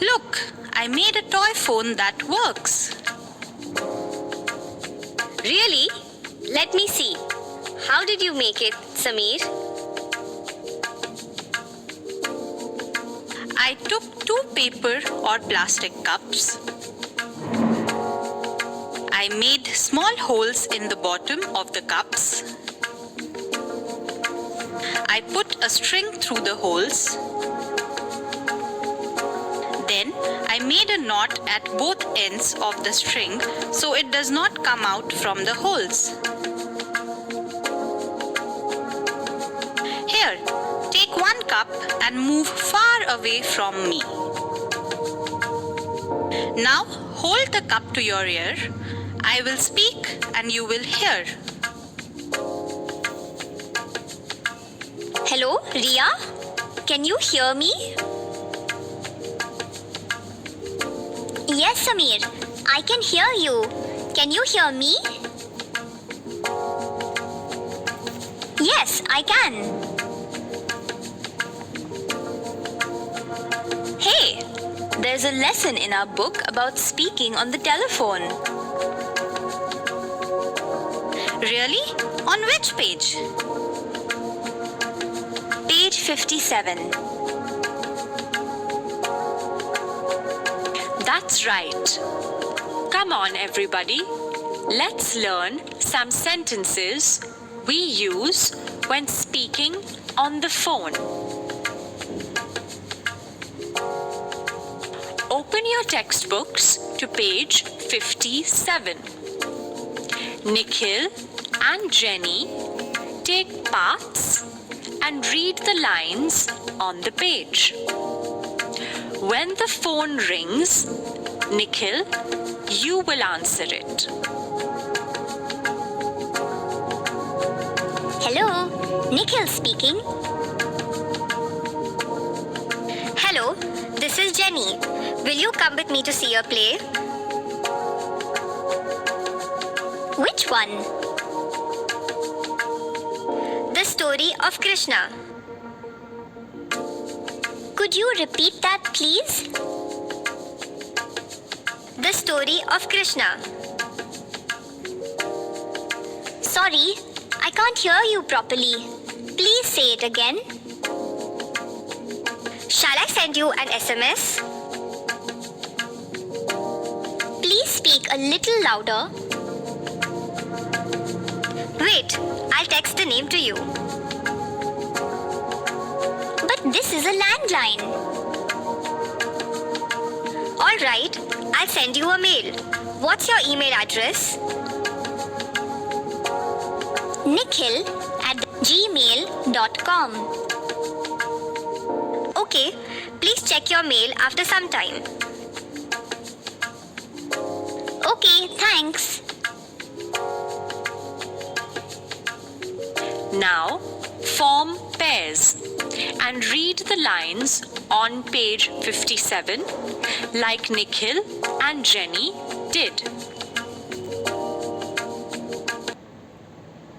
Look, I made a toy phone that works. Really? Let me see. How did you make it, Sameer? I took 2 paper or plastic cups. I made small holes in the bottom of the cups. I put a string through the holes. Then I made a knot at both ends of the string so it does not come out from the holes. Here, take 1 cup and move far away from me. Now hold the cup to your ear. I will speak and you will hear. Hello, Ria? Can you hear me? Yes, Sameer. I can hear you. Can you hear me? Yes, I can. Hey, there's a lesson in our book about speaking on the telephone. Really? On which page? Page 57. That's right. Come on, everybody. Let's learn some sentences we use when speaking on the phone. Open your textbooks to page 57. Nikhil and Jenny take parts and read the lines on the page. When the phone rings, Nikhil, you will answer it. Hello, Nikhil speaking. Hello, this is Jenny. Will you come with me to see a play? Which one? The story of Krishna. Could you repeat that, please? The story of Krishna. Sorry, I can't hear you properly. Please say it again. Shall I send you an SMS? Please speak a little louder. Wait, I'll text the name to you. But this is a landline. Alright, I'll send you a mail. What's your email address? nikhil@gmail.com. Okay, please check your mail after some time. Okay, thanks. Now, form pairs and read the lines on page 57 like Nikhil and Jenny did.